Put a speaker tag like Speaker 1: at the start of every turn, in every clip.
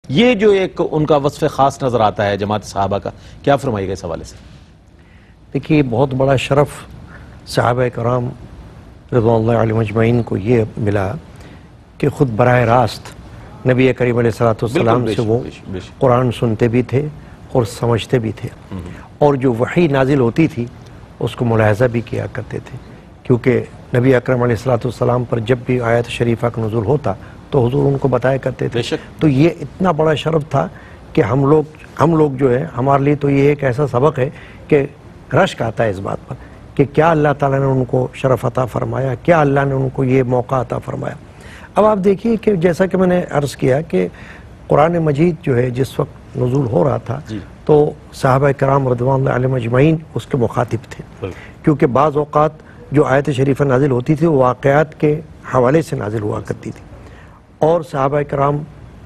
Speaker 1: یہ جو ایک ان کا وصف خاص نظر آتا ہے جماعت صحابہ کا، کیا فرمائیے گا اس حوالے سے؟
Speaker 2: دیکھیے بہت بڑا شرف صحابہ کرام رضوان اللہ علیہم اجمعین کو یہ ملا کہ خود براہ راست نبی کریم علیہ السلام سے وہ قرآن سنتے بھی تھے اور سمجھتے بھی تھے، اور جو وحی نازل ہوتی تھی اس کو ملاحظہ بھی کیا کرتے تھے، کیونکہ نبی اکرم علیہ السلام پر جب بھی آیت شریفہ کا نزول ہوتا تو حضور ان کو بتایا کرتے تھے۔ تو یہ اتنا بڑا شرف تھا کہ ہم لوگ جو ہے، ہمارے لیے تو یہ ایک ایسا سبق ہے کہ رشک آتا ہے اس بات پر کہ کیا اللہ تعالیٰ نے ان کو شرف عطا فرمایا، کیا اللہ نے ان کو یہ موقع عطا فرمایا۔ اب آپ دیکھیے کہ جیسا کہ میں نے عرض کیا کہ قرآن مجید جو ہے جس وقت نزول ہو رہا تھا تو صحابہ کرام رضوان اللہ علیہم اجمعین اس کے مخاطب تھے، کیونکہ بعض اوقات جو آیت شریفہ نازل ہوتی تھی وہ واقعات کے حوالے سے نازل ہوا کرتی تھی، اور صحابہ کرام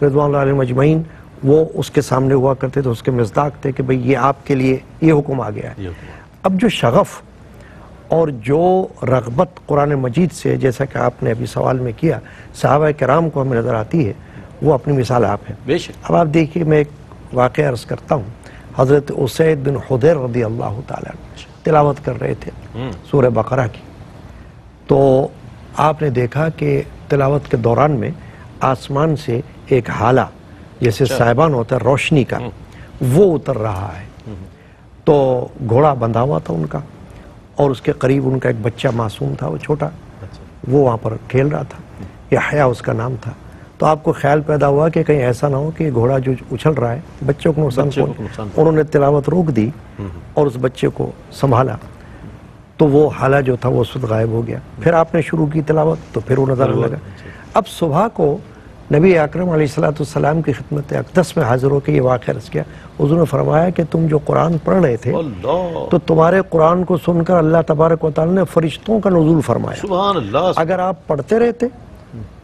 Speaker 2: رضوان اللہ علیہم اجمعین وہ اس کے سامنے ہوا کرتے تھے، اس کے مصداق تھے کہ بھئی یہ آپ کے لیے یہ حکم آ گیا ہے۔ اب جو شغف اور جو رغبت قرآن مجید سے، جیسا کہ آپ نے ابھی سوال میں کیا، صحابہ کرام کو ہمیں نظر آتی ہے، وہ اپنی مثال آپ ہیں۔ اب آپ دیکھیے، میں ایک واقعہ عرض کرتا ہوں۔ حضرت اسید بن حضیر رضی اللہ تعالیٰ تلاوت کر رہے تھے سورہ بقرہ کی، تو آپ نے دیکھا کہ تلاوت کے دوران میں آسمان سے ایک حالہ جیسے صاحبان ہوتا ہے روشنی کا، وہ اتر رہا ہے۔ تو گھوڑا بندھا ہوا تھا ان کا، اور اس کے قریب ان کا ایک بچہ معصوم تھا، وہ چھوٹا، وہ وہاں پر کھیل رہا تھا، یحییٰ اس کا نام تھا۔ تو آپ کو خیال پیدا ہوا کہ کہیں ایسا نہ ہو کہ گھوڑا جو اچھل رہا ہے بچوں کو نقصان پہنچے۔ انہوں نے تلاوت روک دی اور اس بچے کو سنبھالا، تو وہ حالہ جو تھا وہ اس وقت غائب ہو گیا۔ پھر آپ نے شروع کی تلاوت تو پھر وہ نظر لگا۔ اب صبح کو نبی اکرم علیہ السلام کی خدمت اقدس میں حاضر ہو کے یہ واقعہ عرض کیا۔ حضور نے فرمایا کہ تم جو قرآن پڑھ رہے تھے تو تمہارے قرآن کو سن کر اللہ تبارک و تعالیٰ نے فرشتوں کا نزول فرمایا۔
Speaker 1: سبحان اللہ۔
Speaker 2: اگر آپ پڑھتے رہتے،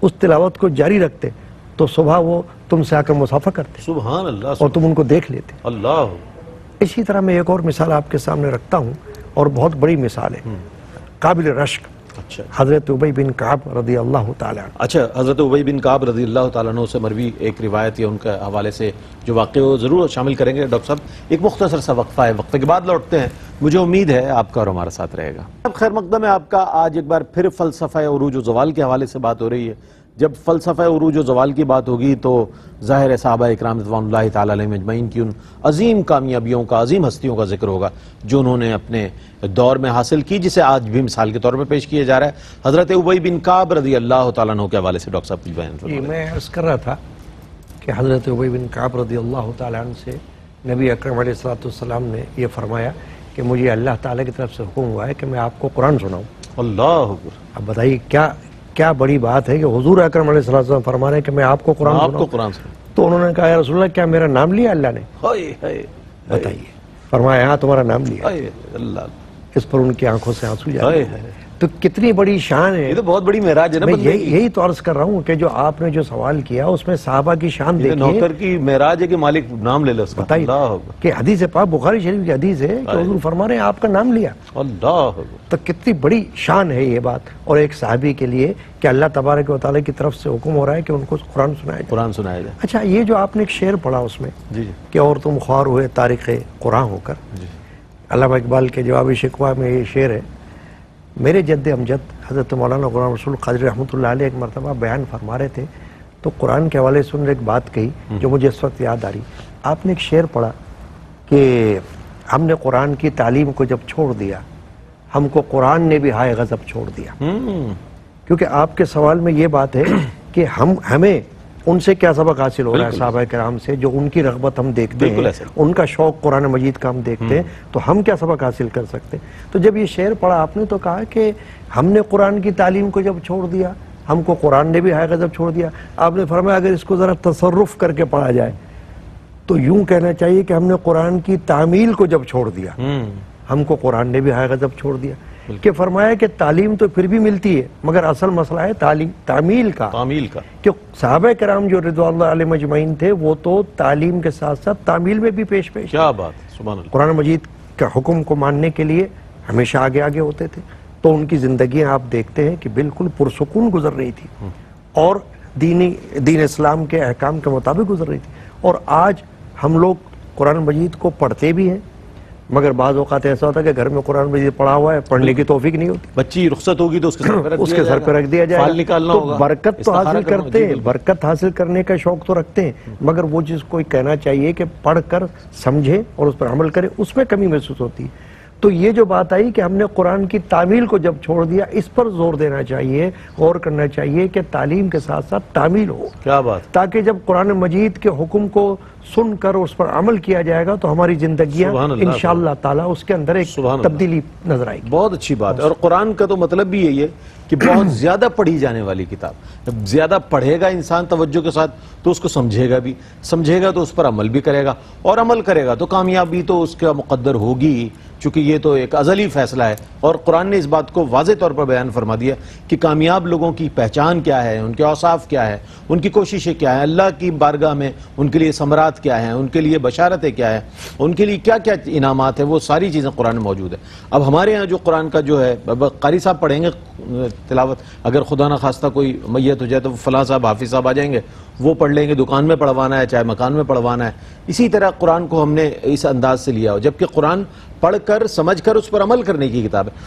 Speaker 2: اس تلاوت کو جاری رکھتے، تو صبح وہ تم سے آ کر مسافہ کرتے،
Speaker 1: سبحان اللہ،
Speaker 2: اور تم ان کو دیکھ لیتے۔
Speaker 1: اللہ۔
Speaker 2: اسی طرح میں ایک اور مثال آپ کے سامنے رکھتا ہوں، اور بہت بڑی مثال ہے، قابل رشک، حضرت ابی بن کعب رضی اللہ تعالیٰ عنہ۔
Speaker 1: اچھا، حضرت ابی بن کعب رضی اللہ تعالیٰ عنہ سے مروی ایک روایت یا ان کے حوالے سے جو واقعہ وہ ضرور شامل کریں گے ڈاکٹر صاحب۔ ایک مختصر سا وقفہ ہے، وقفے کے بعد لوٹتے ہیں۔ مجھے امید ہے آپ کا اور ہمارا ساتھ رہے گا۔ اب خیر مقدم ہے آپ کا۔ آج ایک بار پھر فلسفہ عروج و زوال کے حوالے سے بات ہو رہی ہے۔ جب فلسفہ عروج و زوال کی بات ہوگی تو ظاہر ہے صحابہ اکرام رضوان اللہ تعالیٰ علیہم اجمعین کی ان عظیم کامیابیوں کا، عظیم ہستیوں کا ذکر ہوگا جو انہوں نے اپنے دور میں حاصل کی، جسے آج بھی مثال کے طور پر پیش کیا جا رہا ہے۔ حضرت ابی بن کعب رضی اللہ تعالیٰ عنہ کے حوالے سے ڈاکٹر صاحب کچھ بیان فرمائیں۔
Speaker 2: میں عرض کر رہا تھا کہ حضرت ابی بن کعب رضی اللہ تعالیٰ عنہ سے نبی اکرم علیہ السلام نے یہ فرمایا کہ مجھے اللہ تعالیٰ کی طرف سے حکم ہوا ہے کہ میں آپ کو قرآن سناؤں۔
Speaker 1: اللہ اکبر۔
Speaker 2: اب بتائیے کیا بڑی بات ہے کہ حضور اکرم علیہ السلام فرما رہے ہیں کہ میں آپ کو قرآن سناؤں۔ تو انہوں نے کہا یا رسول اللہ کیا میرا نام لیا اللہ نے؟ بتائیے، فرمایا ہاں تمہارا نام لیا۔ اس پر ان کی آنکھوں سے آنسو جا رہے ہیں۔ تو کتنی بڑی شان ہے،
Speaker 1: یہ تو بہت بڑی معراج ہے نا۔
Speaker 2: میں یہی تو عرض کر رہا ہوں کہ جو آپ نے جو سوال کیا اس میں صحابہ کی شان دیکھیے۔
Speaker 1: نوکر کی معراج ہے کہ مالک نام لے لے اس کا۔
Speaker 2: بتائیے کہ حدیث پاک بخاری شریف کی حدیث ہے کہ حضور فرما رہے ہیں آپ کا نام لیا۔
Speaker 1: اللہ،
Speaker 2: تو کتنی بڑی شان ہے یہ بات، اور ایک صحابی کے لیے کہ اللہ تبارک و تعالیٰ کی طرف سے حکم ہو رہا ہے کہ ان کو قرآن سنایا جائے۔ اچھا، یہ جو آپ نے ایک شعر پڑھا اس میں کہ اور تم خوار ہوئے تاریخ قرآن ہو کر، علامہ اقبال کے جواب شکوہ میں یہ شعر ہے۔ میرے جد امجد حضرت مولانا غلام رسول قادری رحمۃ اللہ علیہ ایک مرتبہ بیان فرما رہے تھے، تو قرآن کے حوالے سے انہوں نے ایک بات کہی جو مجھے اس وقت یاد آ رہی۔ آپ نے ایک شعر پڑھا کہ ہم نے قرآن کی تعلیم کو جب چھوڑ دیا، ہم کو قرآن نے بھی ہائے غضب چھوڑ دیا۔ کیونکہ آپ کے سوال میں یہ بات ہے کہ ہمیں ان سے کیا سبق حاصل ہو رہا ہے، صحابہ کرام سے، جو ان کی رغبت ہم دیکھتے ہیں، ان کا شوق قرآن مجید کا ہم دیکھتے ہیں، تو ہم کیا سبق حاصل کر سکتے ہیں۔ تو جب یہ شعر پڑھا آپ نے تو کہا کہ ہم نے قرآن کی تعلیم کو جب چھوڑ دیا، ہم کو قرآن نے بھی ہائے غضب چھوڑ دیا۔ آپ نے فرمایا اگر اس کو ذرا تصرف کر کے پڑھا جائے تو یوں کہنا چاہیے کہ ہم نے قرآن کی تعمیل کو جب چھوڑ دیا، ہم کو قرآن نے بھی ہائے غضب چھوڑ دیا۔ کہ فرمایا کہ تعلیم تو پھر بھی ملتی ہے، مگر اصل مسئلہ ہے تعمیل کا۔ کہ صحابہ کرام جو رضوان اللہ علیہم اجمعین تھے وہ تو تعلیم کے ساتھ ساتھ تعمیل میں بھی پیش
Speaker 1: کیا بات، سبحان اللہ۔
Speaker 2: قرآن مجید کا حکم کو ماننے کے لیے ہمیشہ آگے ہوتے تھے، تو ان کی زندگیاں آپ دیکھتے ہیں کہ بالکل پرسکون گزر رہی تھی، اور دین اسلام کے احکام کے مطابق گزر رہی تھی۔ اور آج ہم لوگ قرآن مجید کو پڑھتے بھی ہیں، مگر بعض اوقات ایسا ہوتا ہے کہ گھر میں قرآن مجید پڑھا ہوا ہے، پڑھنے کی توفیق نہیں ہوتی،
Speaker 1: بچی رخصت ہوگی تو اس کے سر
Speaker 2: پہ رکھ دیا جائے
Speaker 1: فال نکالنا
Speaker 2: تو
Speaker 1: ہوگا،
Speaker 2: برکت تو حاصل کرتے ہیں، برکت حاصل کرنے کا شوق تو رکھتے ہیں، مگر وہ چیز کوئی کہنا چاہیے کہ پڑھ کر سمجھے اور اس پر عمل کرے، اس میں کمی محسوس ہوتی ہے۔ تو یہ جو بات آئی کہ ہم نے قرآن کی تعمیل کو جب چھوڑ دیا، اس پر زور دینا چاہیے، غور کرنا چاہیے کہ تعلیم کے ساتھ ساتھ تعمیل ہو،
Speaker 1: کیا بات،
Speaker 2: تاکہ جب قرآن مجید کے حکم کو سن کر اس پر عمل کیا جائے گا تو ہماری زندگیاں
Speaker 1: سبحان اللہ،
Speaker 2: انشاءاللہ تعالی اس کے اندر ایک
Speaker 1: سبحان اللہ،
Speaker 2: تبدیلی نظر آئے گی۔
Speaker 1: بہت اچھی بات ہے۔ اور قرآن کا تو مطلب بھی یہی ہے کہ بہت زیادہ پڑھی جانے والی کتاب، جب زیادہ پڑھے گا انسان توجہ کے ساتھ تو اس کو سمجھے گا بھی، سمجھے گا تو اس پر عمل بھی کرے گا، اور عمل کرے گا تو کامیابی تو اس کا مقدر ہوگی، چونکہ یہ تو ایک ازلی فیصلہ ہے۔ اور قرآن نے اس بات کو واضح طور پر بیان فرما دیا کہ کامیاب لوگوں کی پہچان کیا ہے، ان کے اوصاف کیا ہے، ان کی کوششیں کیا ہیں، اللہ کی بارگاہ میں ان کے لیے ثمرات کیا ہیں، ان کے لیے بشارتیں کیا ہیں، ان کے لیے کیا کیا انعامات ہیں، وہ ساری چیزیں قرآن میں موجود ہیں۔ اب ہمارے ہاں جو قرآن کا جو ہے قاری صاحب پڑھیں گے تلاوت، اگر خدا نہ خواستہ کوئی میت ہو جائے تو فلاں صاحب حافظ صاحب آ جائیں گے، وہ پڑھ لیں گے، دکان میں پڑھوانا ہے چاہے مکان میں پڑھوانا ہے۔ اسی طرح قرآن کو ہم نے اس انداز سے لیا ہو، جبکہ قرآن پڑھ کر سمجھ کر اس پر عمل کرنے کی کتاب ہے۔